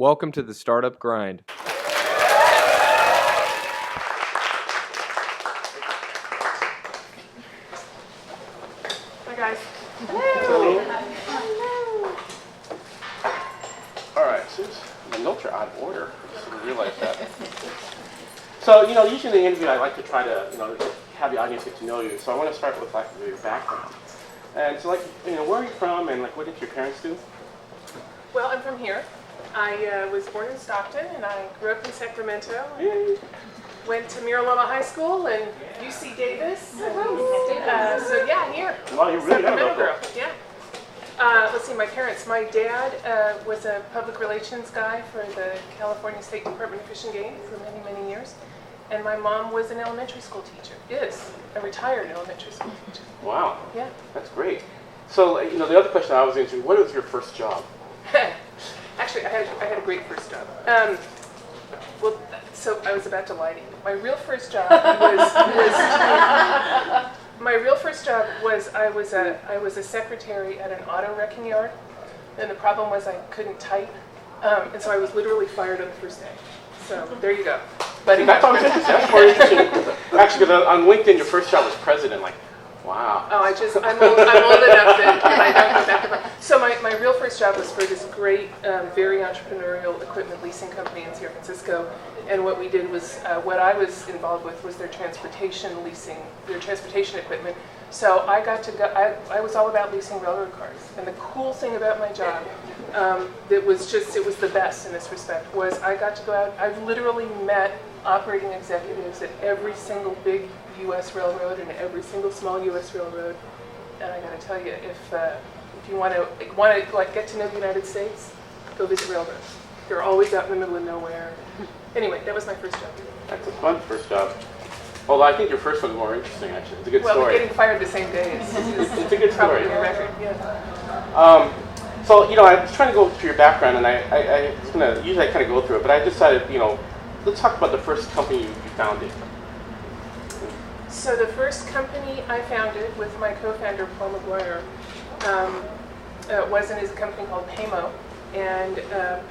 Welcome to the Startup Grind. Hi guys. Hello. Hello. All right, so my notes are out of order. I just didn't realize that. So, usually in the interview I like to try to, have the audience get to know you. So I want to start with your background. And so where are you from and what did your parents do? Well, I'm from here. I was born in Stockton and I grew up in Sacramento. Yay. Went to Miraloma High School and UC Davis. So yeah, here. Wow, you're really Sacramento girl. Yeah. Let's see, my parents. My dad was a public relations guy for the California State Department of Fish and Game for many, many years. And my mom was an elementary school teacher. Is a retired elementary school teacher. Wow. Yeah. That's great. So, the other question I was into, what was your first job? Actually, I had a great first job. So I was about to lie to you. My real first job was I was a secretary at an auto wrecking yard, and the problem was I couldn't type, and so I was literally fired on the first day. So there you go. But That's interesting. That's more interesting. Actually, because on LinkedIn, your first job was president. Wow. Oh, I'm old enough that I don't go back to that. So my real first job was for this great, very entrepreneurial equipment leasing company in San Francisco. And what we did was, what I was involved with was their transportation leasing, their transportation equipment. So I got to go, I was all about leasing railroad cars. And the cool thing about my job, it was the best in this respect, was I got to go out, I've literally met operating executives at every single big U.S. railroad and every single small U.S. railroad. And I got to tell you, if you want to get to know the United States, go visit railroads. They're always out in the middle of nowhere. Anyway, that was my first job. That's a fun first job. Although I think your first one's more interesting, actually. It's a good well, story. Getting fired the same day is it's a good story. Probably a record. Yeah. So, I was trying to go through your background, and I was going to, usually I kind of go through it, but I decided, let's talk about the first company you founded. So the first company I founded with my co-founder, Paul McGuire, is a company called Paymo. And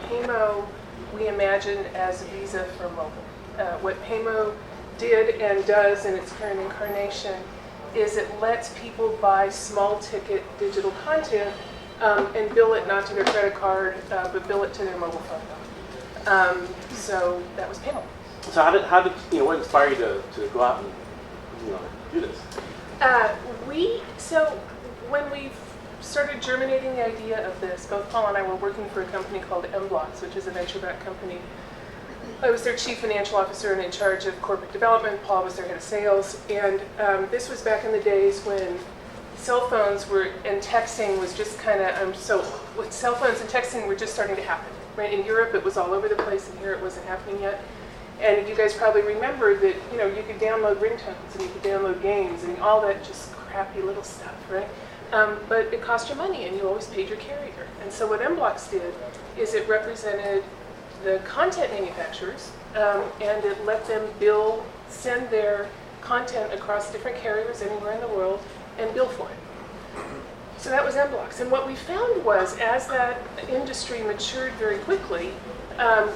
Paymo we imagined as Visa for mobile. What Paymo did and does in its current incarnation is it lets people buy small ticket digital content and bill it not to their credit card, but bill it to their mobile phone. So that was Paymo. So how did what inspired you to go out and do this? When we started germinating the idea of this, both Paul and I were working for a company called M-Blocks, which is a venture-backed company. I was their chief financial officer and in charge of corporate development. Paul was their head of sales. And this was back in the days when cell phones and texting was just kind of, with cell phones and texting were just starting to happen. Right? In Europe, it was all over the place, and here it wasn't happening yet. And you guys probably remember that, you could download ringtones and you could download games and all that just crappy little stuff, right? But it cost you money and you always paid your carrier. And so what M-Blocks did is it represented the content manufacturers and it let them send their content across different carriers anywhere in the world and bill for it. So that was M-Blocks. And what we found was as that industry matured very quickly,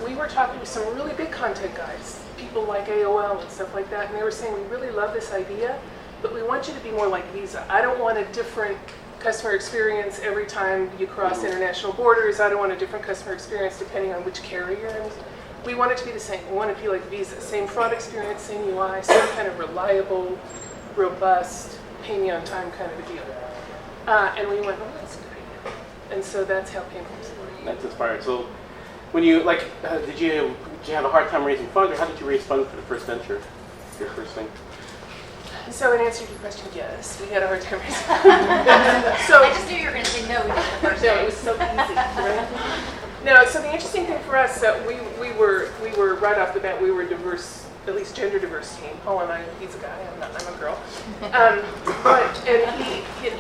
we were talking to some really big content guys, people like AOL and stuff like that, and they were saying, we really love this idea, but we want you to be more like Visa. I don't want a different customer experience every time you cross international borders. I don't want a different customer experience depending on which carrier. And we want it to be the same. We want it to be like Visa. Same fraud experience, same UI, same kind of reliable, robust, pay me on time kind of a deal. And we went, that's a good idea. And so that's how Paymo was born. That's inspiring. So when you, did you have a hard time raising funds, or how did you raise funds for the first venture, your first thing? So in answer to your question, yes, we had a hard time raising So I just knew you were going to say no. We did the first No, it was so easy, right? No, so the interesting thing for us, we were right off the bat, we were a diverse, at least gender diverse team. Paul and I, he's a guy, I'm a girl.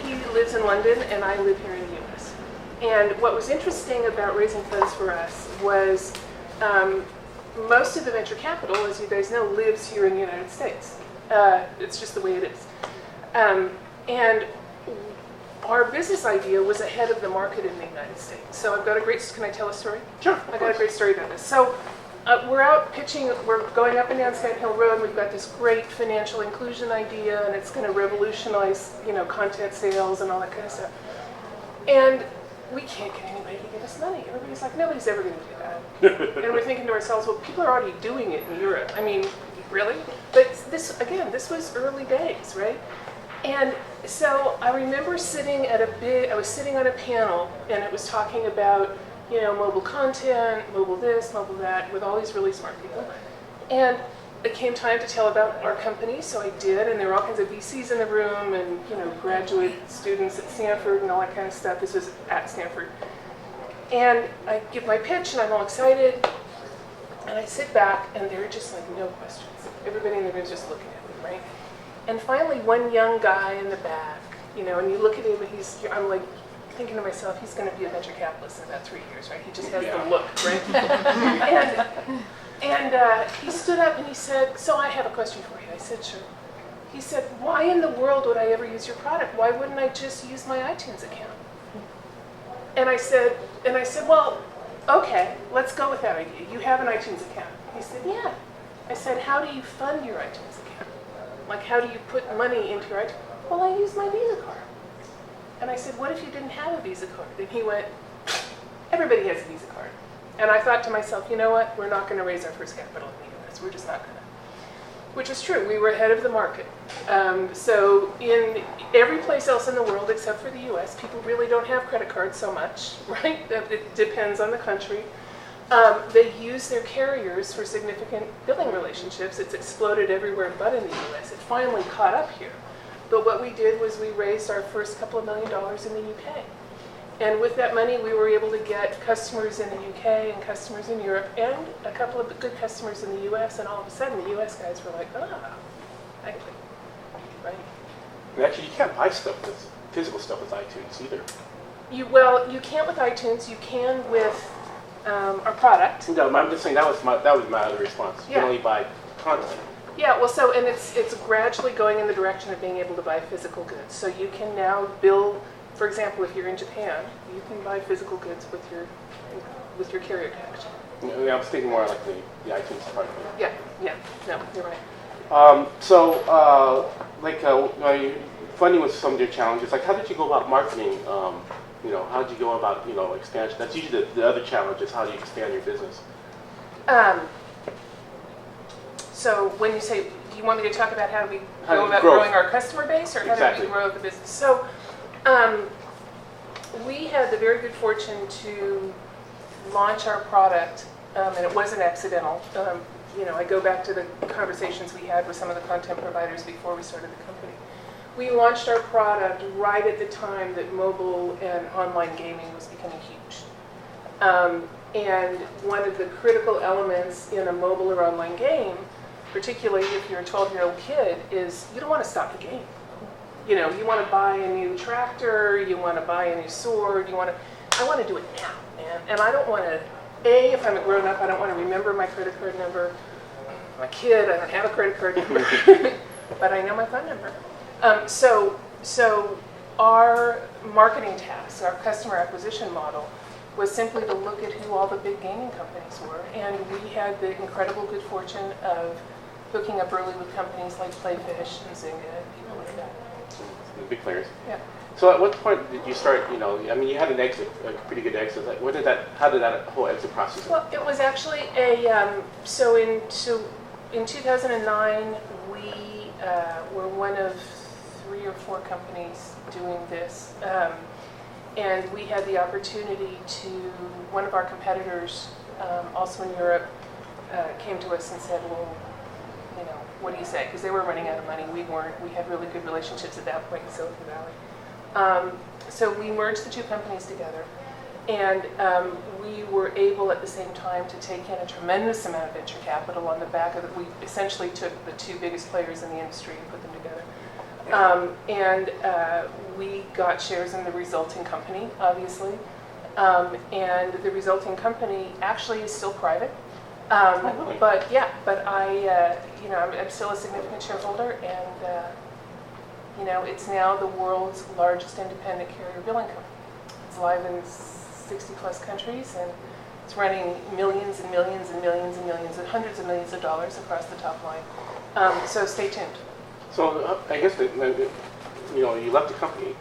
He lives in London and I live here in the US. And what was interesting about raising funds for us was most of the venture capital, as you guys know, lives here in the United States. It's just the way it is. And our business idea was ahead of the market in the United States. So I've got a great, can I tell a story? Sure. I got a great story about this. So we're out pitching, we're going up and down Sand Hill Road, and we've got this great financial inclusion idea, and it's going to revolutionize, content sales and all that kind of stuff. And we can't get anybody to give us money. Everybody's like, nobody's ever going to do that. And we're thinking to ourselves, well, people are already doing it in Europe. I mean, really? But this, again, this was early days, right? And so I remember sitting at I was sitting on a panel, and it was talking about, mobile content, mobile this, mobile that, with all these really smart people. And it came time to tell about our company, so I did, and there were all kinds of VCs in the room, and graduate students at Stanford and all that kind of stuff. This was at Stanford. And I give my pitch, and I'm all excited, and I sit back, and they're just like, no questions. Everybody in the room is just looking at me, right? And finally, one young guy in the back, and you look at him, and I'm like, thinking to myself, he's going to be a venture capitalist in about 3 years, right? He just has the look, right? and he stood up and he said, so I have a question for you. I said, sure. He said, why in the world would I ever use your product? Why wouldn't I just use my iTunes account? And I said, well, okay, let's go with that idea. You have an iTunes account. He said, yeah. I said, how do you fund your iTunes account? Like, how do you put money into your iTunes? Well, I use my Visa card. And I said, what if you didn't have a Visa card? And he went, everybody has a Visa card. And I thought to myself, you know what? We're not going to raise our first capital in the US. We're just not going to. Which is true. We were ahead of the market. So in every place else in the world except for the US, people really don't have credit cards so much, right? It depends on the country. They use their carriers for significant billing relationships. It's exploded everywhere but in the US. It finally caught up here. But what we did was we raised our first couple of $1 million in the UK. And with that money, we were able to get customers in the UK and customers in Europe and a couple of good customers in the US. And all of a sudden, the US guys were like, thank you, right? And actually, you can't buy physical stuff with iTunes either. You can't with iTunes. You can with our product. No, I'm just saying that was my other response. You can only buy content. Yeah, well, so, and it's gradually going in the direction of being able to buy physical goods. So you can now build, for example, if you're in Japan, you can buy physical goods with your carrier connection. I was thinking more like the iTunes part. Yeah, no, you're right. Funding was some of your challenges. Like, how did you go about marketing? How did you go about, expansion? That's usually the other challenge is how do you expand your business? So when you say, do you want me to talk about how do we go about growing our customer base, or how do we grow the business? So we had the very good fortune to launch our product, and it wasn't accidental. I go back to the conversations we had with some of the content providers before we started the company. We launched our product right at the time that mobile and online gaming was becoming huge. And one of the critical elements in a mobile or online game, particularly if you're a 12-year-old kid, is you don't want to stop the game. You want to buy a new tractor, you want to buy a new sword, I want to do it now, man. And I don't want to, if I'm a grown-up, I don't want to remember my credit card number. I'm a kid, I don't have a credit card number, but I know my phone number. So our marketing task, our customer acquisition model, was simply to look at who all the big gaming companies were. And we had the incredible good fortune of hooking up early with companies like Playfish and Zynga and people like that. The big players. Yeah. So at what point did you start, you had an exit, a pretty good exit. Like, how did that whole exit process Well, it was actually so in 2009, we were one of 3 or 4 companies doing this. And we had the opportunity to, one of our competitors, also in Europe, came to us and said, well, what do you say? Because they were running out of money. We weren't. We had really good relationships at that point in Silicon Valley. So we merged the 2 companies together. And we were able at the same time to take in a tremendous amount of venture capital on the back of it. We essentially took the 2 biggest players in the industry and put them together. And we got shares in the resulting company, obviously. And the resulting company actually is still private. But I'm still a significant shareholder, and It's now the world's largest independent carrier billing company. It's live in 60 plus countries, and it's running millions and millions and millions and millions and hundreds of millions of dollars across the top line. So stay tuned. So I guess you left the company.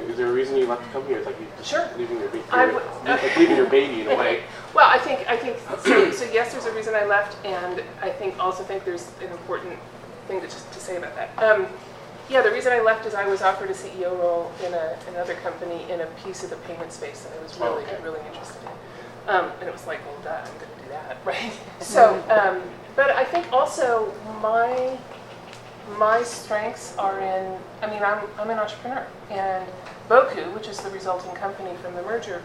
Is there a reason you left the company, or is like you just Sure. leaving your baby? Like leaving your baby in a way. Well, I think so. Yes, there's a reason I left, and I think there's an important thing to say about that. Yeah, the reason I left is I was offered a CEO role in another company in a piece of the payment space that I was really interested in, and it was like, well, duh, I'm going to do that, right? So, but I think also my strengths are in. I'm an entrepreneur, and Boku, which is the resulting company from the merger,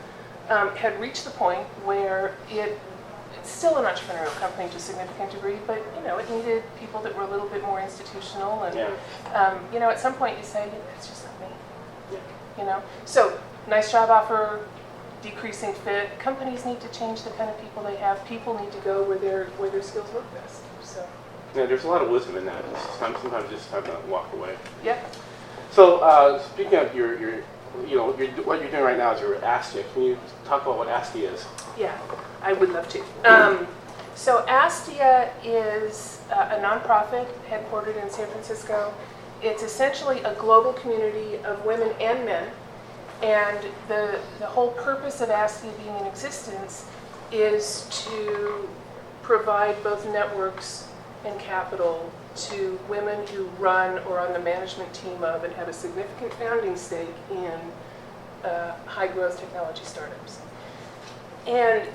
had reached the point where it's still an entrepreneurial company to a significant degree, but it needed people that were a little bit more institutional, and at some point you say, it's just not me. So nice job offer, decreasing fit. Companies need to change the kind of people they have. People need to go where their skills work best. So yeah, there's a lot of wisdom in that. Sometimes just time to walk away. yeah. So speaking of what you're doing right now is your Astia. Can you talk about what Astia is? Yeah, I would love to. So Astia is a nonprofit headquartered in San Francisco. It's essentially a global community of women and men. And the whole purpose of Astia being in existence is to provide both networks and capital to women who run or on the management team of and have a significant founding stake in high-growth technology startups. And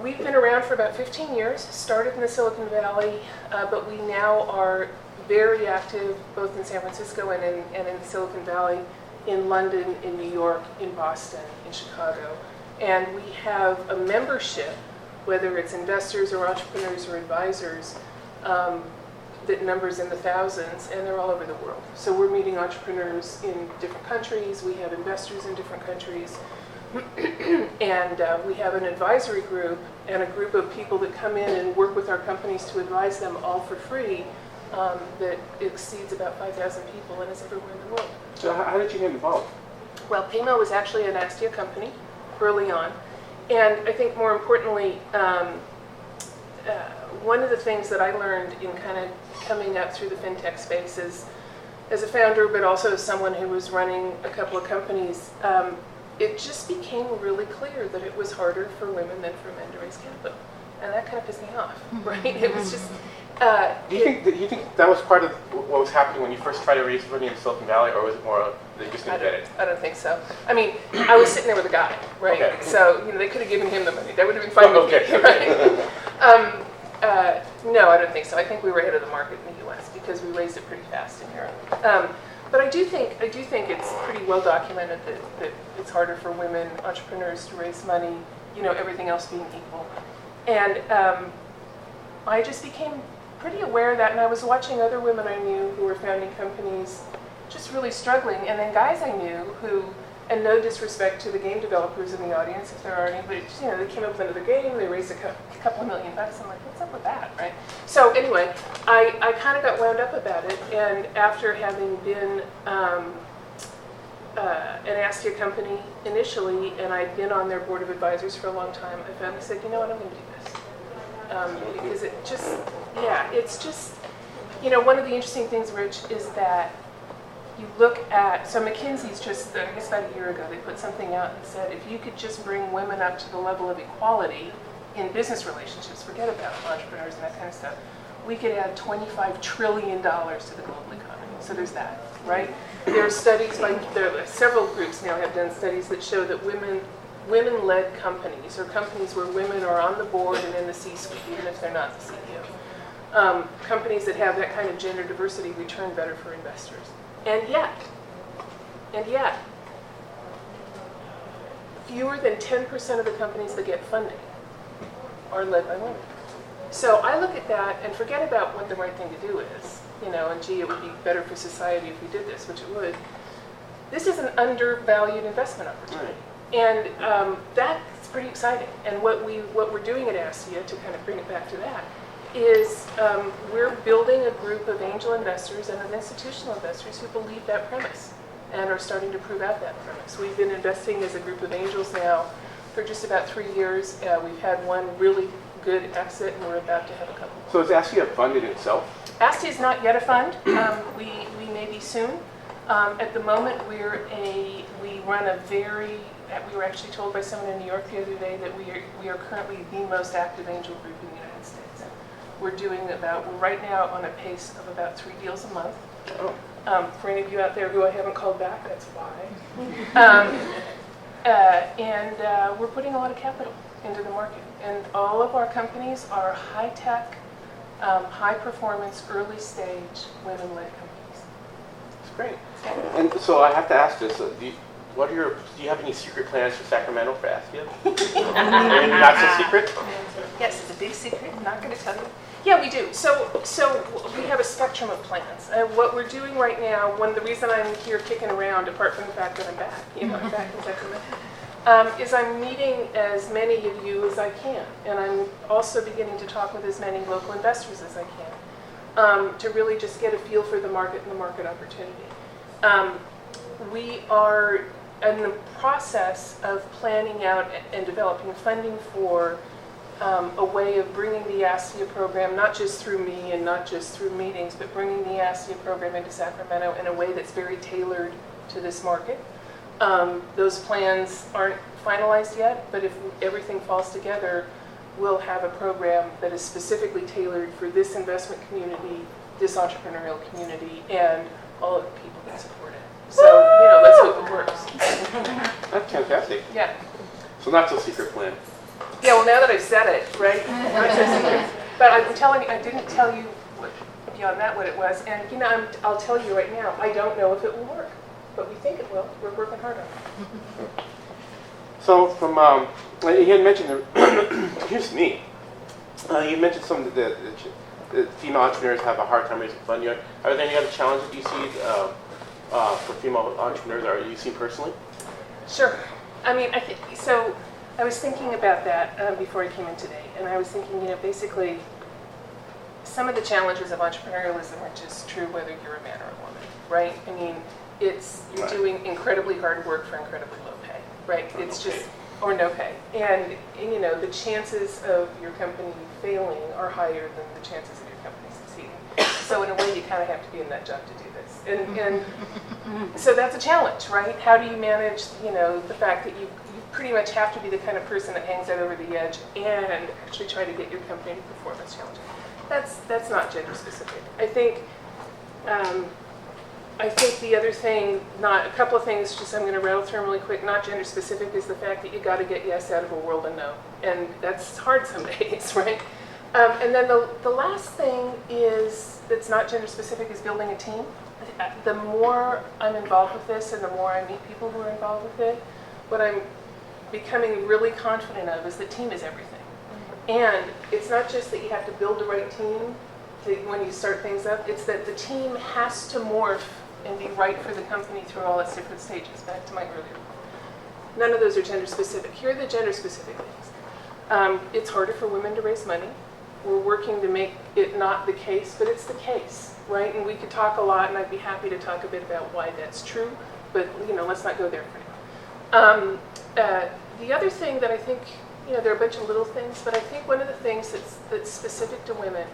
we've been around for about 15 years, started in the Silicon Valley, but we now are very active both in San Francisco and in Silicon Valley, in London, in New York, in Boston, in Chicago. And we have a membership, whether it's investors or entrepreneurs or advisors, that numbers in the thousands, and they're all over the world. So we're meeting entrepreneurs in different countries, we have investors in different countries, and we have an advisory group and a group of people that come in and work with our companies to advise them all for free that exceeds about 5,000 people and is everywhere in the world. So how did you get involved? Well, Paymo was actually an Astia company early on, and I think more importantly, one of the things that I learned in kind of coming up through the fintech space is, as a founder, but also as someone who was running a couple of companies, it just became really clear that it was harder for women than for men to raise capital. And that kind of pissed me off, right? It was just... Do you think that was part of what was happening when you first tried to raise money in Silicon Valley, or was it more they just didn't get it? I don't think so. I mean, I was sitting there with a guy, right? Okay. So, they could have given him the money. That would have been fine with me, right? No, I don't think so. I think we were ahead of the market in the U.S. because we raised it pretty fast in Europe. But I do think it's pretty well documented that it's harder for women entrepreneurs to raise money, everything else being equal. And I just became pretty aware of that, and I was watching other women I knew who were founding companies just really struggling, and then guys I knew who, and no disrespect to the game developers in the audience if there are any, but they came up with another game, they raised a couple of $1 million. I'm like, what's up with that, right? So anyway, I kind of got wound up about it, and after having been an Astia company initially, and I'd been on their board of advisors for a long time, I finally said, you know what, I'm going to do this. Because it's just, one of the interesting things, Rich, is that you look at, so Mackenzie's just, I guess about a year ago, they put something out and said, if you could just bring women up to the level of equality in business relationships, forget about entrepreneurs and that kind of stuff, we could add $25 trillion to the global economy. So there's that, right? There are studies, several groups now have done studies that show that women-led companies, or companies where women are on the board and in the C-suite, even if they're not the CEO, companies that have that kind of gender diversity return better for investors. And yet, fewer than 10% of the companies that get funding are led by women. So I look at that and forget about what the right thing to do is, and gee, it would be better for society if we did this, which it would. This is an undervalued investment opportunity. And that's pretty exciting. And what we're doing at Astia, to kind of bring it back to that, is we're building a group of angel investors and of institutional investors who believe that premise and are starting to prove out that premise. We've been investing as a group of angels now for just about 3 years. We've had one really good exit, and we're about to have a couple. So is Astia a fund in itself? Astia is not yet a fund. We may be soon. At the moment, we run a very. We were actually told by someone in New York the other day that we are currently the most active angel group in the United States. We're right now on a pace of about 3 deals a month. Oh. For any of you out there who I haven't called back, that's why. And we're putting a lot of capital into the market. And all of our companies are high-tech, high-performance, early-stage, women-led companies. That's great. And so I have to ask this: do you have any secret plans for Sacramento for Astia? Not so secret? Yes, it's a big secret. I'm not going to tell you. Yeah, we do. So we have a spectrum of plans. What we're doing right now, the reason I'm here kicking around, apart from the fact that I'm back, I'm back in Sacramento, is I'm meeting as many of you as I can, and I'm also beginning to talk with as many local investors as I can, to really just get a feel for the market and the market opportunity. We are in the process of planning out and developing funding for a way of bringing the Astia program, not just through me and not just through meetings, but bringing the Astia program into Sacramento in a way that's very tailored to this market. Those plans aren't finalized yet, but if everything falls together, we'll have a program that is specifically tailored for this investment community, this entrepreneurial community, and all of the people that support it. So, let's hope it works. That's fantastic. Yeah. So not so secret plan. Yeah, well, now that I've said it, right? But I'm telling you, I didn't tell you beyond that what it was. And, I'll tell you right now, I don't know if it will work. But we think it will. We're working hard on it. So you had mentioned, here's me. You mentioned some of the female entrepreneurs have a hard time raising funding. Are there any other challenges you see for female entrepreneurs, or you see personally? Sure. I was thinking about that before I came in today, and I was thinking, basically, some of the challenges of entrepreneurialism are just true whether you're a man or a woman, right? You're doing incredibly hard work for incredibly low pay, right? It's just, or no pay. And the chances of your company failing are higher than the chances of your company succeeding. So in a way, you kind of have to be in that job to do this. And so that's a challenge, right? How do you manage, the fact that you pretty much have to be the kind of person that hangs out over the edge and actually try to get your company to performance challenge. That's not gender specific. I think the other thing, a couple of things, just I'm going to rattle through them really quick, not gender specific, is the fact that you got to get yes out of a world of no. And that's hard some days, right? And then the last thing that's not gender specific is building a team. The more I'm involved with this and the more I meet people who are involved with it, what I'm becoming really confident of is that team is everything. And it's not just that you have to build the right team when you start things up, it's that the team has to morph and be right for the company through all its different stages, back to my earlier point. None of those are gender specific. Here are the gender specific things. It's harder for women to raise money. We're working to make it not the case, but it's the case, right? And we could talk a lot, and I'd be happy to talk a bit about why that's true, but let's not go there for now. The other thing that I think, there are a bunch of little things, but I think one of the things that's specific to women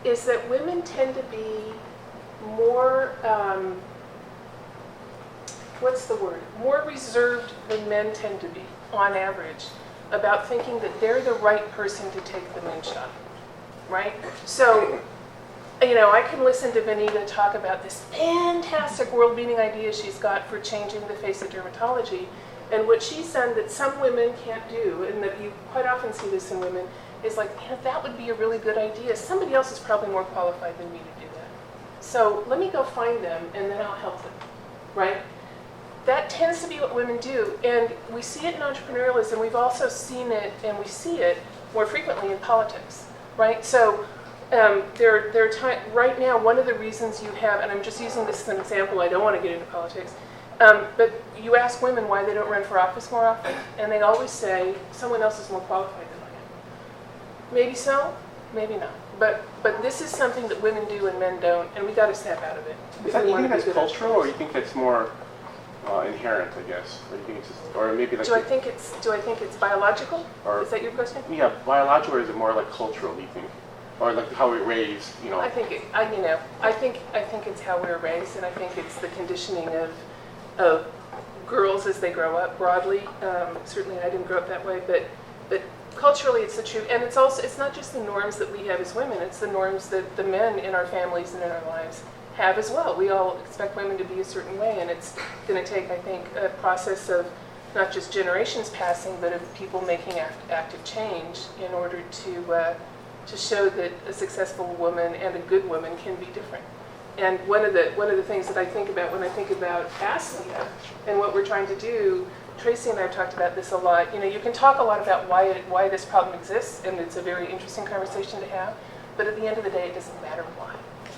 is that women tend to be more, more reserved than men tend to be, on average, about thinking that they're the right person to take the moonshot, right? So, I can listen to Vanita talk about this fantastic world-beating idea she's got for changing the face of dermatology, and what she's done that some women can't do, and that you quite often see this in women, is like, that would be a really good idea. Somebody else is probably more qualified than me to do that. So let me go find them, and then I'll help them, right? That tends to be what women do, and we see it in entrepreneurialism. We've also seen it, and we see it more frequently in politics, right? So there are times, right now, one of the reasons you have, and I'm just using this as an example, I don't want to get into politics, but you ask women why they don't run for office more often, and they always say, someone else is more qualified than I am. Maybe so, maybe not. But this is something that women do and men don't, and we got to step out of it. Is that, you think that's cultural, or you think that's more inherent, I guess? Or you think it's just, or maybe like do I think it's biological? Or, is that your question? Yeah, biological, or is it more like cultural, do you think? Or like how we're raised, you know? I think it's how we're raised, and I think it's the conditioning of girls as they grow up broadly. Certainly I didn't grow up that way, but culturally it's the truth. And it's not just the norms that we have as women, it's the norms that the men in our families and in our lives have as well. We all expect women to be a certain way, and it's going to take, I think, a process of not just generations passing, but of people making active change in order to show that a successful woman and a good woman can be different. And one of the things that I think about when I think about Astia and what we're trying to do, Tracy and I have talked about this a lot. You know, you can talk a lot about why this problem exists, and it's a very interesting conversation to have. But at the end of the day, it doesn't matter why.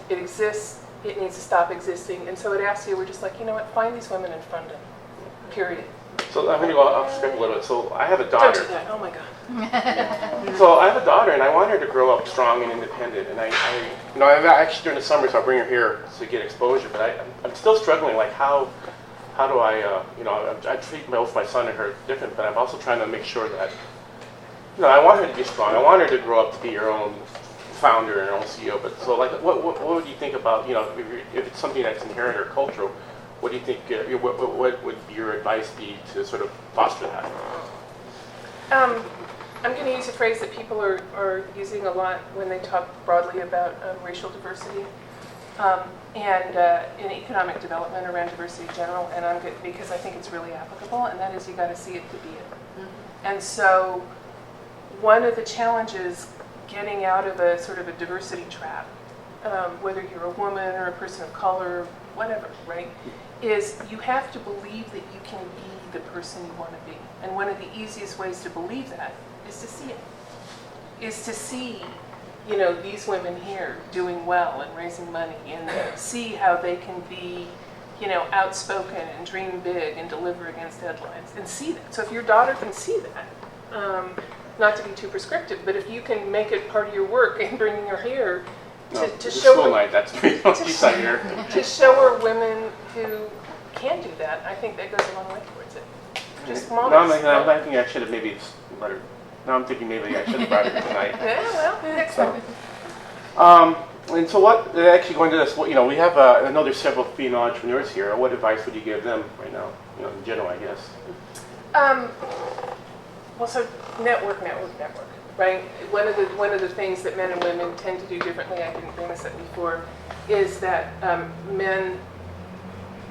It exists. It needs to stop existing. And so at Astia, we're just like, you know what? Find these women and fund them. Period. So I'm going to go off script a little bit. So I have a daughter. Don't do that. Oh my God. So I have a daughter, and I want her to grow up strong and independent. And I'm actually during the summers I'll bring her here to get exposure. But I'm still struggling. Like how do I, I treat both my son and her different. But I'm also trying to make sure that, I want her to be strong. I want her to grow up to be her own founder and her own CEO. But so like, what would you think about, if it's something that's inherent or cultural? What do you think? What would your advice be to sort of foster that? I'm going to use a phrase that people are using a lot when they talk broadly about racial diversity and in economic development around diversity in general. And I'm good because I think it's really applicable, and that is you got to see it to be it. Mm-hmm. And so, one of the challenges getting out of a sort of a diversity trap, whether you're a woman or a person of color, whatever, right? Is you have to believe that you can be the person you want to be. And one of the easiest ways to believe that is to see it. Is to see, these women here doing well and raising money, and see how they can be, outspoken and dream big and deliver against deadlines, and see that. So if your daughter can see that, not to be too prescriptive, but if you can make it part of your work and bringing her here, to show her, that's to show her women who can do that, I think that goes a long way towards it. Just models. No, I'm thinking I should have maybe let her. No, I'm thinking maybe I should have brought her tonight. Yeah, well, next time. And so what? Actually, going to this, we have. I know there's several female entrepreneurs here. What advice would you give them right now? In general, I guess. Well, so network. Right? One of the things that men and women tend to do differently, I didn't bring this up before, is that men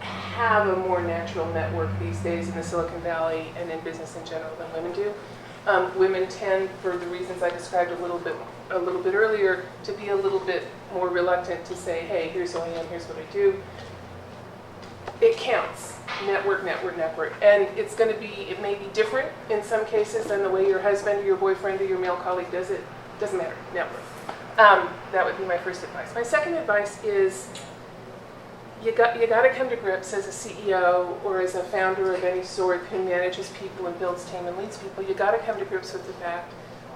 have a more natural network these days in the Silicon Valley and in business in general than women do. Women tend, for the reasons I described a little bit earlier, to be a little bit more reluctant to say, hey, here's who I am, here's what I do. It counts. Network. And it may be different in some cases than the way your husband or your boyfriend or your male colleague does it. Doesn't matter. Network. That would be my first advice. My second advice is you got to come to grips as a CEO or as a founder of any sort who manages people and builds team and leads people. You got to come to grips with the fact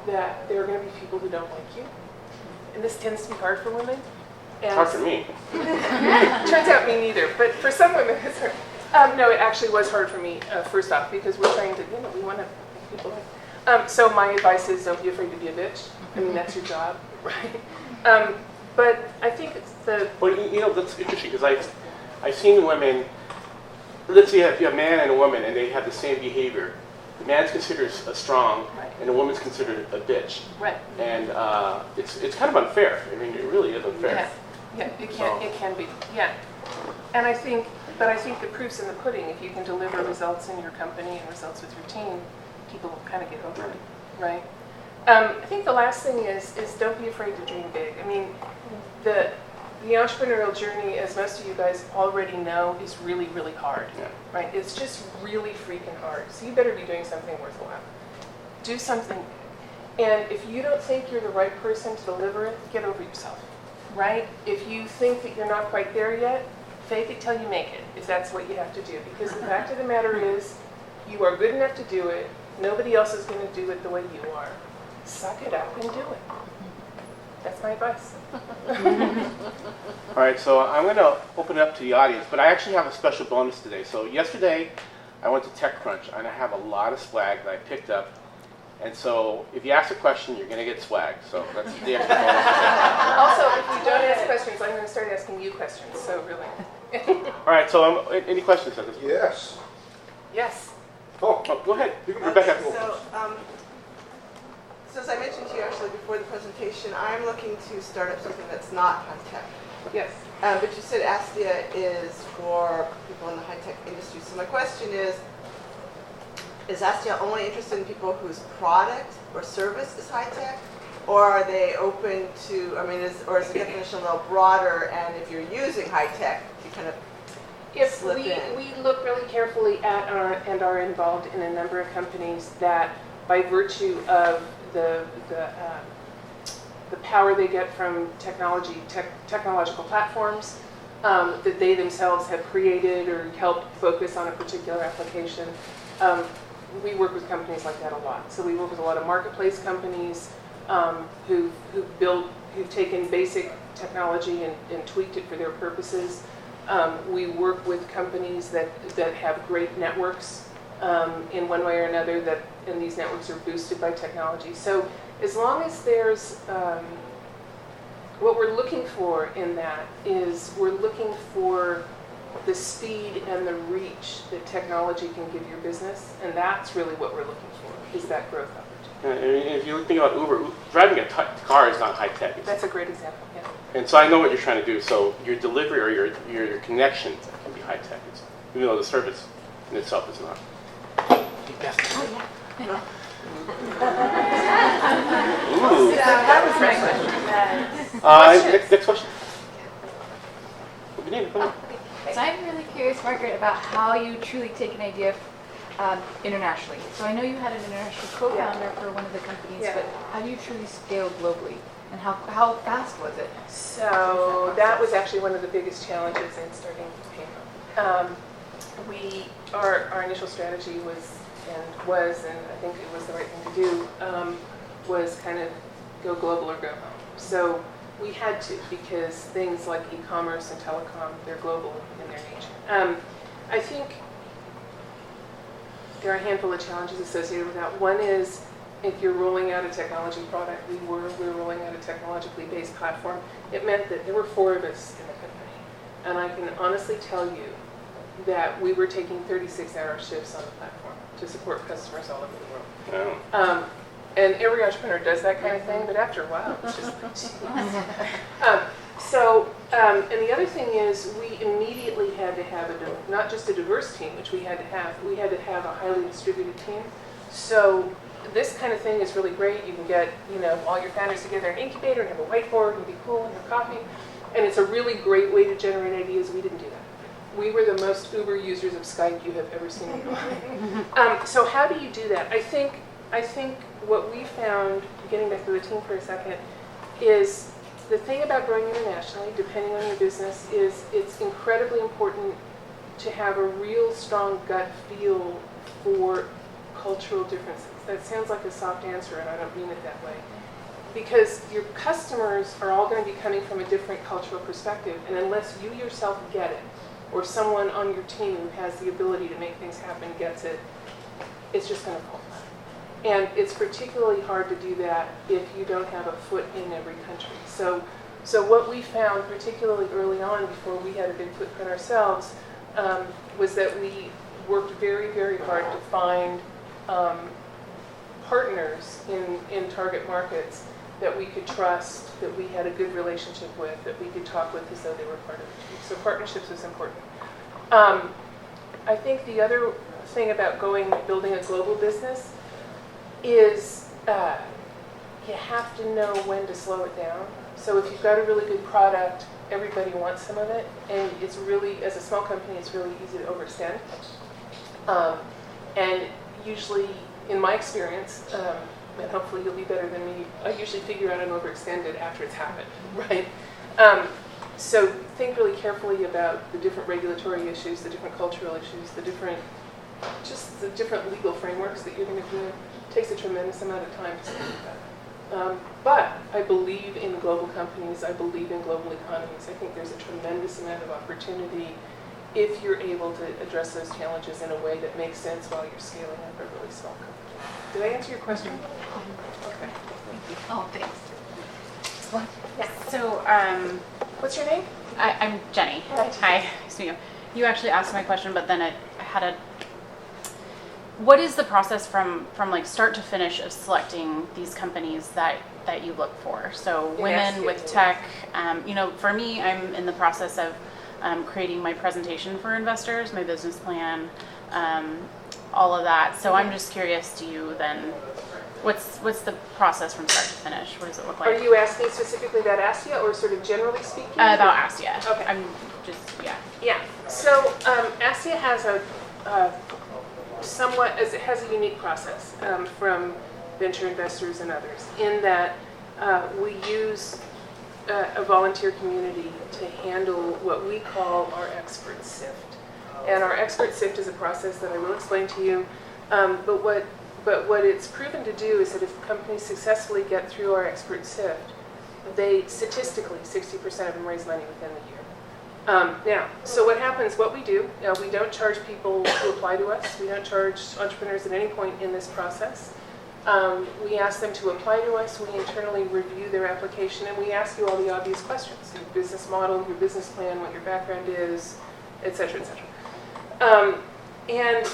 that there are going to be people who don't like you. And this tends to be hard for women. It's hard for me. Turns out me neither. But for some women, it's hard. No, it actually was hard for me, first off, because we're trying to, we want to make people like. So my advice is don't be afraid to be a bitch. I mean, that's your job, right? But I think it's the... Well, that's interesting, because I've seen women, let's say if you have a man and a woman, and they have the same behavior. The man's considered strong, right, and the woman's considered a bitch. Right. And it's kind of unfair. I mean, it really is unfair. Yeah, it can be, yeah. And I think the proof's in the pudding. If you can deliver results in your company and results with your team, people will kind of get over it, right? I think the last thing is don't be afraid to dream big. I mean, the entrepreneurial journey, as most of you guys already know, is really, really hard, right? It's just really freaking hard. So you better be doing something worthwhile. Do something. And if you don't think you're the right person to deliver it, get over yourself, right? If you think that you're not quite there yet, fake it till you make it, if that's what you have to do. Because the fact of the matter is, you are good enough to do it. Nobody else is going to do it the way you are. Suck it up and do it. That's my advice. All right, so I'm going to open it up to the audience, but I actually have a special bonus today. So yesterday, I went to TechCrunch, and I have a lot of swag that I picked up. And so if you ask a question, you're going to get swag. So that's the extra bonus today. Also, if you don't ask questions, I'm going to start asking you questions. So really. All right, so any questions at this point? Yes. Yes. Oh, Oh, go ahead, you can Rebecca. So as I mentioned to you actually before the presentation, I'm looking to start up something that's not high-tech. Yes. But you said Astia is for people in the high-tech industry. So my question is Astia only interested in people whose product or service is high-tech? Or are they open to, or is the definition a little broader, and if you're using high-tech, you kind of If slip in? we look really carefully at and are involved in a number of companies that, by virtue of the power they get from technological platforms that they themselves have created or helped focus on a particular application, we work with companies like that a lot. So we work with a lot of marketplace companies who've taken basic technology and tweaked it for their purposes. We work with companies that have great networks in one way or another, and these networks are boosted by technology. So as long as there's, what we're looking for in that is we're looking for the speed and the reach that technology can give your business, and that's really what we're looking for, is that growth opportunity. If you think about Uber, driving a car is not high-tech. That's a great example, yeah. And so I know what you're trying to do. So your delivery or your connection can be high-tech, even though the service in itself is not. Ooh. That was my question. Next question. Come on. So I'm really curious, Margaret, about how you truly take an idea internationally. So I know you had an international co-founder for one of the companies, but how do you truly scale globally? And how fast was it? So that was actually one of the biggest challenges in starting Paymo. Our initial strategy was, and I think it was the right thing to do, was kind of go global or go home. So we had to, because things like e-commerce and telecom, they're global in their nature. I think there are a handful of challenges associated with that. One is, if you're rolling out a technology product, we were rolling out a technologically based platform, it meant that there were 4 of us in the company. And I can honestly tell you that we were taking 36-hour shifts on the platform to support customers all over the world. Wow. And every entrepreneur does that kind of thing, but after a while, it's just like, and the other thing is, we immediately had to have not just a diverse team, which we had to have a highly distributed team. So this kind of thing is really great. You can get, all your founders together in an incubator and have a whiteboard and be cool and have coffee. And it's a really great way to generate ideas. We didn't do that. We were the most Uber users of Skype you have ever seen in your life. So how do you do that? I think what we found, getting back to the team for a second, is the thing about growing internationally, depending on your business, is it's incredibly important to have a real strong gut feel for cultural differences. That sounds like a soft answer, and I don't mean it that way. Because your customers are all going to be coming from a different cultural perspective, and unless you yourself get it, or someone on your team who has the ability to make things happen gets it, it's just going to fall flat. And it's particularly hard to do that if you don't have a foot in every country. So what we found, particularly early on, before we had a big footprint ourselves, was that we worked very, very hard to find partners in target markets that we could trust, that we had a good relationship with, that we could talk with as though they were part of the team. So partnerships was important. I think the other thing about building a global business is you have to know when to slow it down. So if you've got a really good product, everybody wants some of it, and it's really, as a small company, it's really easy to overextend. And usually, in my experience, and hopefully you'll be better than me, I usually figure out I'm overextended after it's happened, right? So think really carefully about the different regulatory issues, the different cultural issues, the different legal frameworks that you're going to do. It takes a tremendous amount of time to think about it. But I believe in global companies. I believe in global economies. I think there's a tremendous amount of opportunity if you're able to address those challenges in a way that makes sense while you're scaling up a really small company. Did I answer your question? Okay. Oh, thanks. Yeah. So, What's your name? I'm Jenny. Hi. Nice to meet you. You actually asked my question, but then I had a. What is the process from like start to finish of selecting these companies that you look for? So women with tech. For me, I'm in the process of creating my presentation for investors, my business plan, all of that. So I'm just curious. Do you then? What's the process from start to finish? What does it look like? Are you asking specifically about Astia or sort of generally speaking? About Astia. Okay. I'm just, yeah. Yeah. So Astia has a it has a unique process from venture investors and others in that we use a volunteer community to handle what we call our expert sift. And our expert sift is a process that I will explain to you. But what it's proven to do is that if companies successfully get through our expert sift, they statistically, 60% of them raise money within the year. So what happens, what we do, we don't charge people to apply to us. We don't charge entrepreneurs at any point in this process. We ask them to apply to us. We internally review their application, and we ask you all the obvious questions: your business model, your business plan, what your background is, et cetera, et cetera. And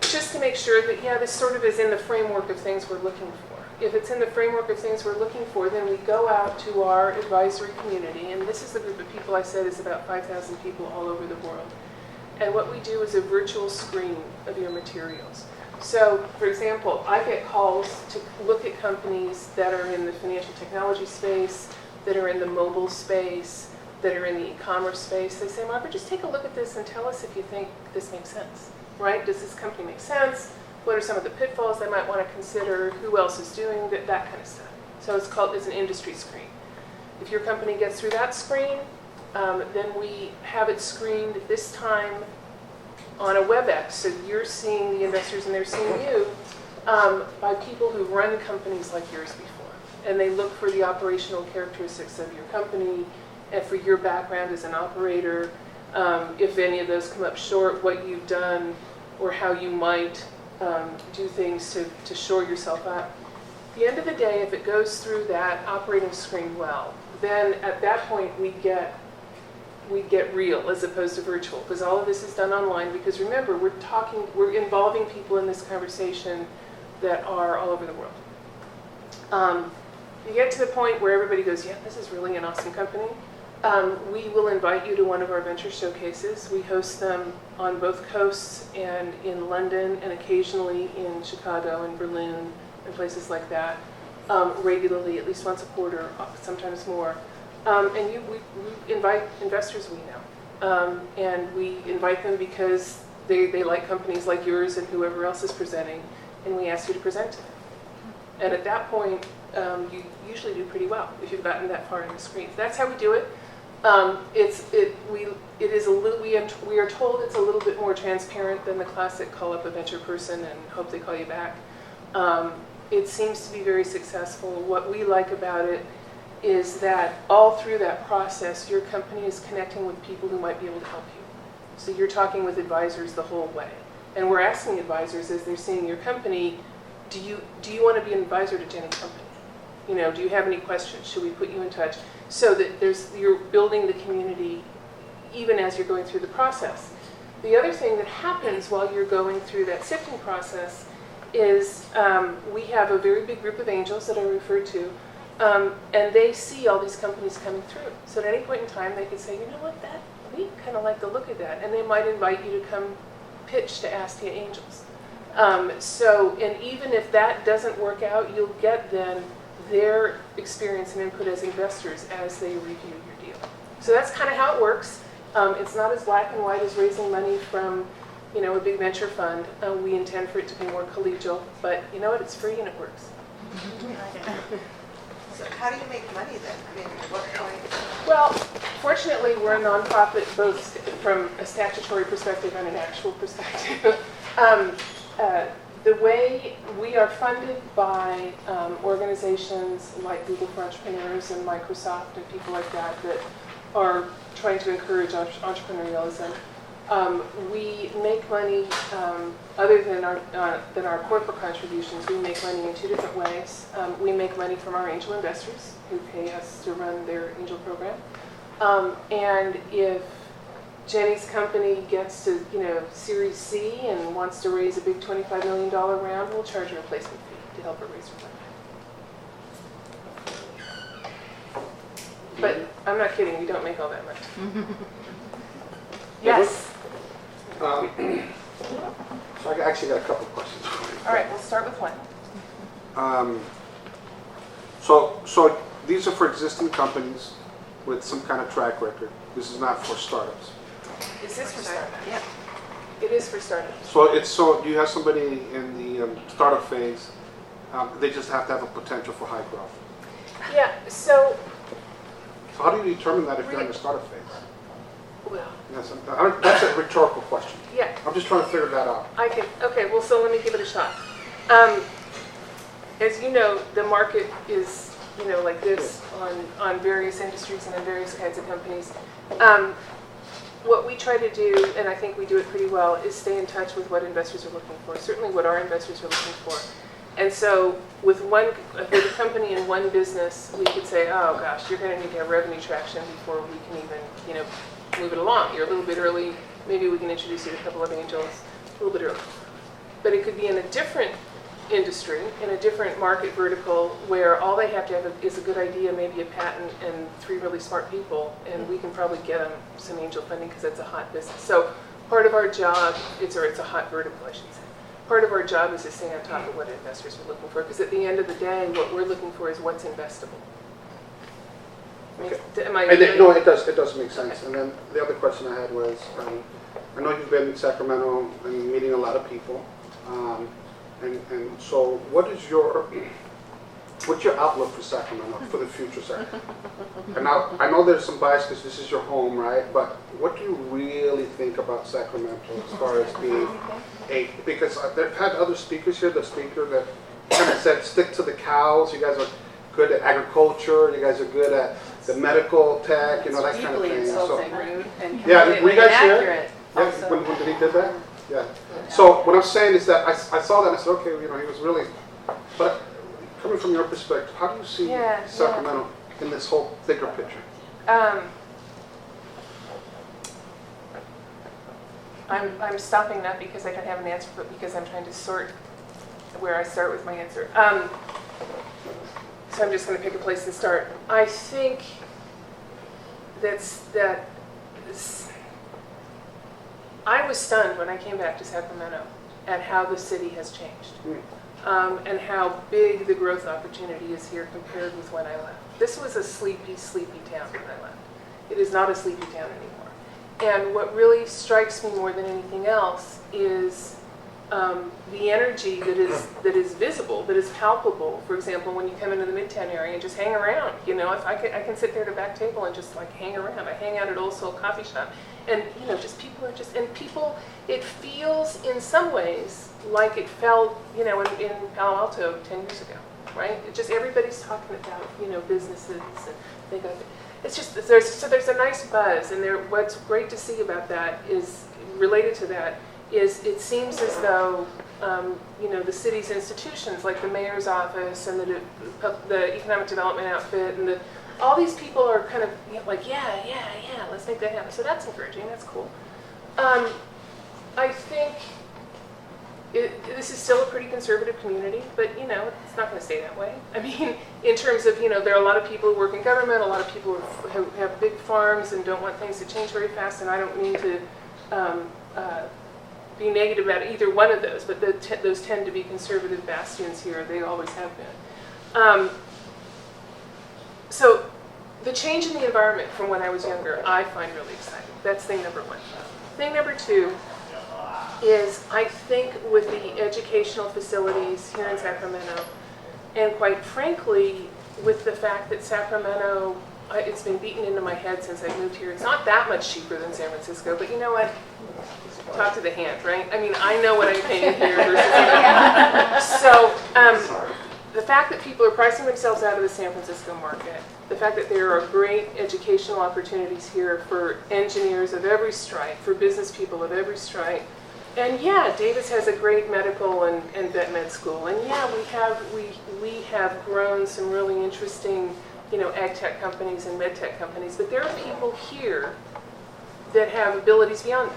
just to make sure that, this sort of is in the framework of things we're looking for. If it's in the framework of things we're looking for, then we go out to our advisory community, and this is the group of people I said is about 5,000 people all over the world. And what we do is a virtual screen of your materials. So, for example, I get calls to look at companies that are in the financial technology space, that are in the mobile space, that are in the e-commerce space. They say, Margaret, just take a look at this and tell us if you think this makes sense. Right? Does this company make sense? What are some of the pitfalls they might want to consider? Who else is doing that kind of stuff. So it's an industry screen. If your company gets through that screen, then we have it screened this time on a WebEx. So you're seeing the investors and they're seeing you by people who run companies like yours before. And they look for the operational characteristics of your company and for your background as an operator. If any of those come up short, what you've done or how you might do things to shore yourself up. At the end of the day, if it goes through that operating screen well, then at that point we get real as opposed to virtual, because all of this is done online. Because remember, we're involving people in this conversation that are all over the world. You get to the point where everybody goes, yeah, this is really an awesome company. We will invite you to one of our venture showcases. We host them on both coasts and in London and occasionally in Chicago and Berlin and places like that, regularly, at least once a quarter, sometimes more. And we invite investors we know. And we invite them because they like companies like yours and whoever else is presenting, and we ask you to present to them. And at that point, you usually do pretty well if you've gotten that far in the screen. That's how we do it. We are told it's a little bit more transparent than the classic call up a venture person and hope they call you back. It seems to be very successful. What we like about it is that all through that process, your company is connecting with people who might be able to help you. So you're talking with advisors the whole way. And we're asking advisors as they're seeing your company, do you want to be an advisor to Jenny's company? Do you have any questions? Should we put you in touch? So that you're building the community even as you're going through the process. The other thing that happens while you're going through that sifting process is we have a very big group of angels that I referred to, and they see all these companies coming through. So at any point in time, they could say, you know what, we kind of like the look of that, and they might invite you to come pitch to Astia Angels. And even if that doesn't work out, you'll get then their experience and input as investors as they review your deal. So that's kind of how it works. It's not as black and white as raising money from, a big venture fund. We intend for it to be more collegial, but you know what? It's free and it works. So how do you make money then? I mean, at what point? Well, fortunately, we're a nonprofit both from a statutory perspective and an actual perspective. The way we are funded by organizations like Google for Entrepreneurs and Microsoft and people like that that are trying to encourage entrepreneurialism. We make money, other than our corporate contributions, we make money in two different ways. We make money from our angel investors who pay us to run their angel program. And if Jenny's company gets to, Series C and wants to raise a big $25 million round, we'll charge her a placement fee to help her raise her money. But I'm not kidding, we don't make all that much. Yes. So I actually got a couple of questions for you. All right, we'll start with one. So these are for existing companies with some kind of track record. This is not for startups. Is this for startups? Yeah. It is for startups. So you have somebody in the startup phase. They just have to have a potential for high growth. Yeah. So how do you determine that if you're in the startup phase? well, That's a rhetorical question. yeah. I'm just trying to figure that out. Okay, well, so let me give it a shot. As you know, the market is, like this on various industries and in various kinds of companies. What we try to do, and I think we do it pretty well, is stay in touch with what investors are looking for, certainly what our investors are looking for. And so with a company in one business, we could say, oh gosh, you're going to need to have revenue traction before we can even, move it along. You're a little bit early. Maybe we can introduce you to a couple of angels a little bit early. But it could be in a different industry, in a different market vertical, where all they have to have is a good idea, maybe a patent, and 3 really smart people, and we can probably get them some angel funding because it's a hot business. So part of our job, it's a hot vertical, I should say. Part of our job is to stay on top of what investors are looking for, because at the end of the day, what we're looking for is what's investable. Okay. No, it does make sense. Okay. And then the other question I had was, I know you've been in Sacramento and meeting a lot of people, and so what's your outlook for Sacramento, for the future Sacramento? And now I know there's some bias because this is your home, right? But what do you really think about Sacramento as far as being because they've had other speakers here, the speaker that kind of said stick to the cows, you guys are good at agriculture, you guys are good at the medical tech, that kind of thing. Insulting, rude, and yeah, were you guys here? inaccurate. Yeah, when he did that? Yeah. So what I'm saying is that I saw that and I said, okay, he was really, but coming from your perspective, how do you see Sacramento in this whole bigger picture? I'm stopping not because I don't have an answer, but because I'm trying to sort where I start with my answer. So I'm just going to pick a place and start. I think I was stunned when I came back to Sacramento at how the city has changed and how big the growth opportunity is here compared with when I left. This was a sleepy, sleepy town when I left. It is not a sleepy town anymore. And what really strikes me more than anything else is the energy that is visible, that is palpable. For example, when you come into the Midtown area and just hang around, if I can sit there at a back table and just like hang around. I hang out at Old Soul Coffee Shop, and people. It feels in some ways like it felt, in Palo Alto 10 years ago, right? It just everybody's talking about businesses and things like that. It's just there's a nice buzz, and what's great to see about that is related to that. Is it seems as though the city's institutions like the mayor's office and the economic development outfit and all these people are kind of like yeah, let's make that happen. So that's encouraging. That's cool. I think this is still a pretty conservative community, but it's not going to stay that way. I mean, in terms of there are a lot of people who work in government, a lot of people who have big farms and don't want things to change very fast. And I don't mean to be negative about either one of those, but those tend to be conservative bastions here. They always have been. So the change in the environment from when I was younger, I find really exciting. That's thing number one. Thing number two is I think with the educational facilities here in Sacramento, and quite frankly, with the fact that Sacramento, it's been beaten into my head since I moved here. It's not that much cheaper than San Francisco, but you know what? talk to the hand, right? I mean, I know what I'm paying here versus so the fact that people are pricing themselves out of the San Francisco market, the fact that there are great educational opportunities here for engineers of every stripe, for business people of every stripe, and yeah, Davis has a great medical and vet med school, and yeah, we have grown some really interesting, ag tech companies and med tech companies, but there are people here that have abilities beyond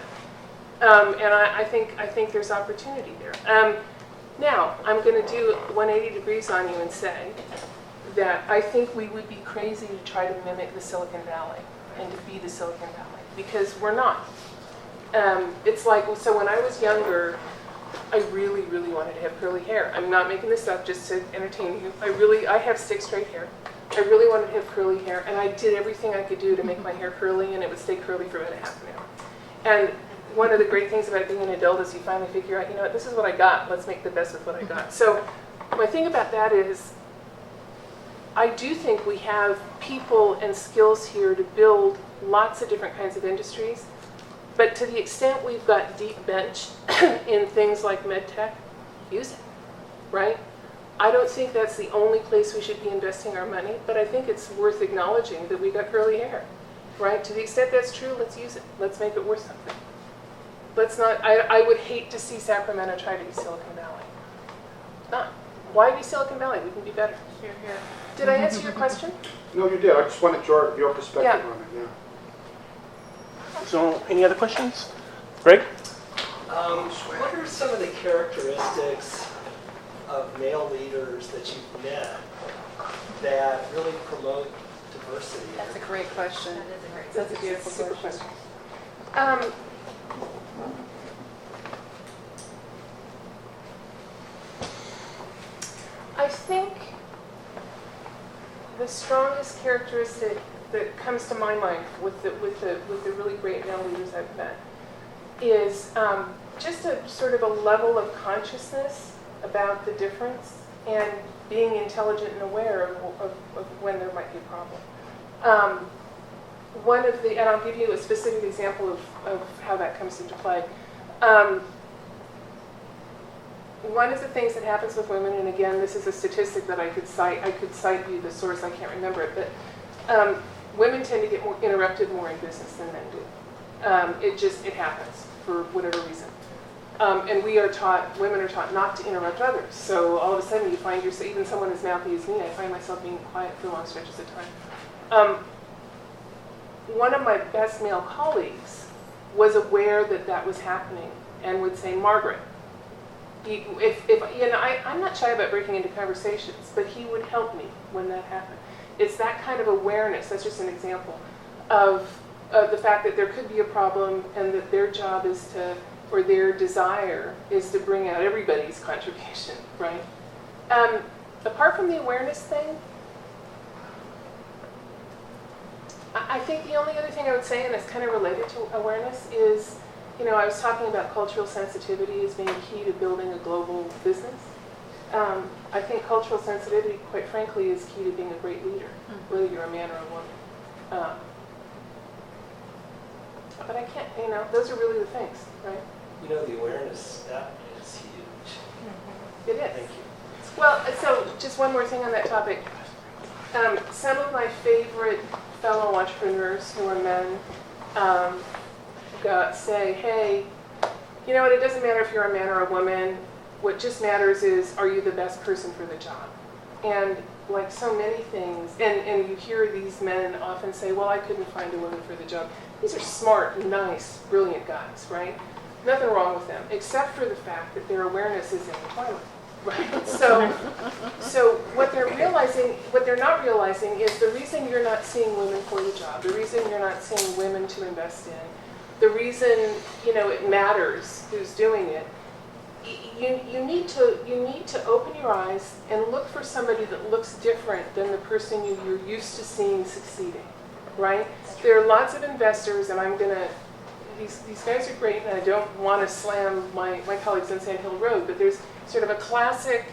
that, and I think there's opportunity there. Now, I'm going to do 180 degrees on you and say that I think we would be crazy to try to mimic the Silicon Valley and to be the Silicon Valley, because we're not. It's like, so when I was younger, I really, really wanted to have curly hair. I'm not making this up just to entertain you. I have 6 straight hair. I really wanted to have curly hair, and I did everything I could do to make my hair curly, and it would stay curly for about a half an hour. And one of the great things about being an adult is you finally figure out, what, this is what I got. Let's make the best with what I got. So my thing about that is, I do think we have people and skills here to build lots of different kinds of industries. But to the extent we've got deep bench in things like medtech, use it, right? I don't think that's the only place we should be investing our money, but I think it's worth acknowledging that we got curly hair, right? To the extent that's true, let's use it. Let's make it worth something. Let's not, I would hate to see Sacramento try to be Silicon Valley. Not. Why be Silicon Valley? We can be better. Here, here. Did I answer your question? No, you did. I just wanted your perspective Yeah. on it. Yeah. So, any other questions? Greg? What are some of the characteristics of male leaders that you've met that really promote diversity? That's a great question. That's a beautiful super question. I think the strongest characteristic that comes to my mind with the really great male leaders I've met is just a sort of a level of consciousness about the difference and being intelligent and aware of when there might be a problem. And I'll give you a specific example of how that comes into play. One of the things that happens with women, and again, this is a statistic that I could cite you the source, I can't remember it, but women tend to get interrupted more in business than men do. It happens for whatever reason. And women are taught not to interrupt others. So all of a sudden you find yourself, even someone as mouthy as me, I find myself being quiet for long stretches of time. One of my best male colleagues was aware that that was happening and would say, Margaret, I'm not shy about breaking into conversations, but he would help me when that happened. It's that kind of awareness, that's just an example, of the fact that there could be a problem and that their job is to, or their desire is to bring out everybody's contribution, right? Apart from the awareness thing, I think the only other thing I would say, and it's kind of related to awareness, is, I was talking about cultural sensitivity as being key to building a global business. I think cultural sensitivity, quite frankly, is key to being a great leader, whether you're a man or a woman. But I can't, those are really the things, right? The awareness, that is huge. It is. Thank you. Well, so just one more thing on that topic. Some of my favorite fellow entrepreneurs who are men say, hey, you know what, it doesn't matter if you're a man or a woman. What just matters is, are you the best person for the job? And like so many things, and you hear these men often say, well, I couldn't find a woman for the job. These are smart, nice, brilliant guys, right? Nothing wrong with them, except for the fact that their awareness is in the toilet, right? So what they're not realizing is the reason you're not seeing women for the job, the reason you're not seeing women to invest in, the reason, it matters who's doing it, you need to open your eyes and look for somebody that looks different than the person you're used to seeing succeeding, right? There are lots of investors, and these guys are great, and I don't want to slam my colleagues on Sand Hill Road, but there's sort of a classic,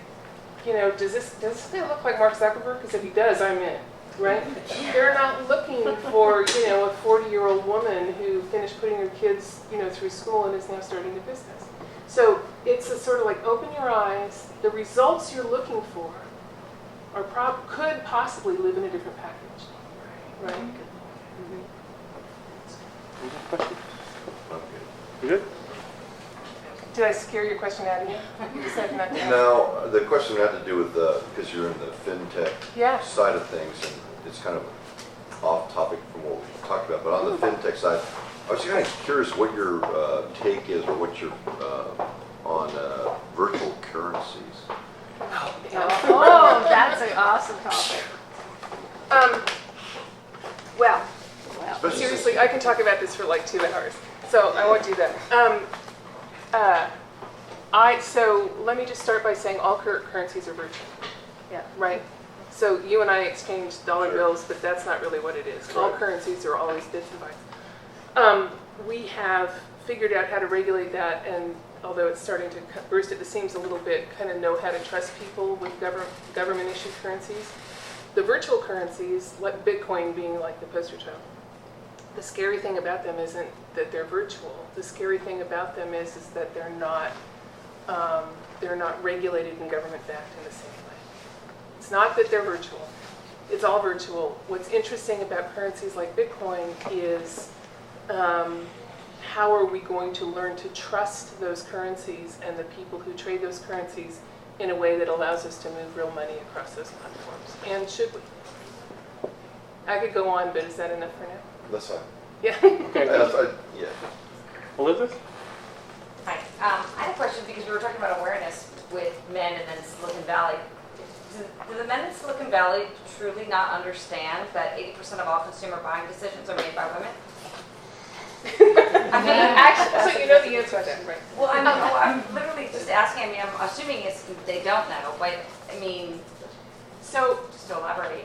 does this guy look like Mark Zuckerberg? Because if he does, I'm in. right? They're not looking for, you know, a 40-year-old woman who finished putting her kids, you know, through school and is now starting a business. So it's a sort of like open your eyes. The results you're looking for are could possibly live in a different package, right? Mm-hmm. Questions? Okay. You good? Did I scare your question out of you? You said not to. Now, the question had to do with because you're in the fintech Yeah. side of things, and it's kind of off topic from what we talked about, but on the fintech side, I was kind of curious what your take is, or what your on virtual currencies. Oh, that's an awesome topic. Well, Especially seriously, I can talk about this for like 2 hours, so I won't do that. So let me just start by saying all currencies are virtual. Yeah. Right? So you and I exchange dollar Sure. bills, but that's not really what it is. All Right. currencies are always bits and bytes. We have figured out how to regulate that, and although it's starting to burst at the seams a little bit, kind of know how to trust people with government-issued currencies. The virtual currencies, like Bitcoin being like the poster child, the scary thing about them isn't that they're virtual. The scary thing about them is that they're not regulated and government-backed in the same way. It's not that they're virtual. It's all virtual. What's interesting about currencies like Bitcoin is how are we going to learn to trust those currencies and the people who trade those currencies in a way that allows us to move real money across those platforms? And should we? I could go on, but is that enough for now? That's fine. Yeah. Okay. Yeah. Elizabeth? Hi. I had a question because we were talking about awareness with men and then Silicon Valley. Do the men in Silicon Valley truly not understand that 80% of all consumer buying decisions are made by women? I mean, actually, So you know the answer to that, right? well, I'm literally just asking. I mean, I'm assuming they don't know, but I mean, So just to elaborate.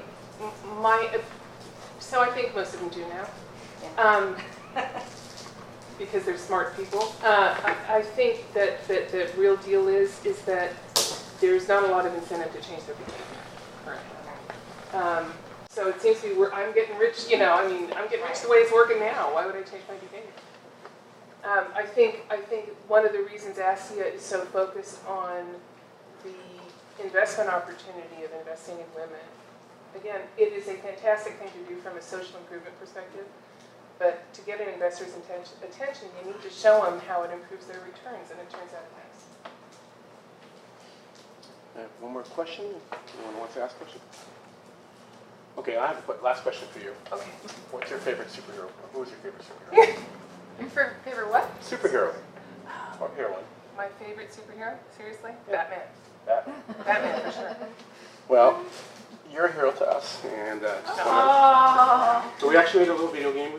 So I think most of them do now. Because they're smart people. I think that the real deal is that there's not a lot of incentive to change their behavior currently. So it seems to be I'm getting rich, you know, I mean, I'm getting rich the way it's working now. Why would I change my behavior? I think one of the reasons Astia is so focused on the investment opportunity of investing in women, again, it is a fantastic thing to do from a social improvement perspective. But to get an investor's attention, you need to show them how it improves their returns, and it turns out it does. I have one more question. Anyone wants to ask a question? Okay, I have a last question for you. Okay. What's your favorite superhero? Who is your favorite superhero? Your favorite what? Superhero. Or heroine. My favorite superhero? Seriously? Yeah. Batman. Batman, for sure. Well, you're a hero to us, and just wanna, Oh. so we actually made a little video game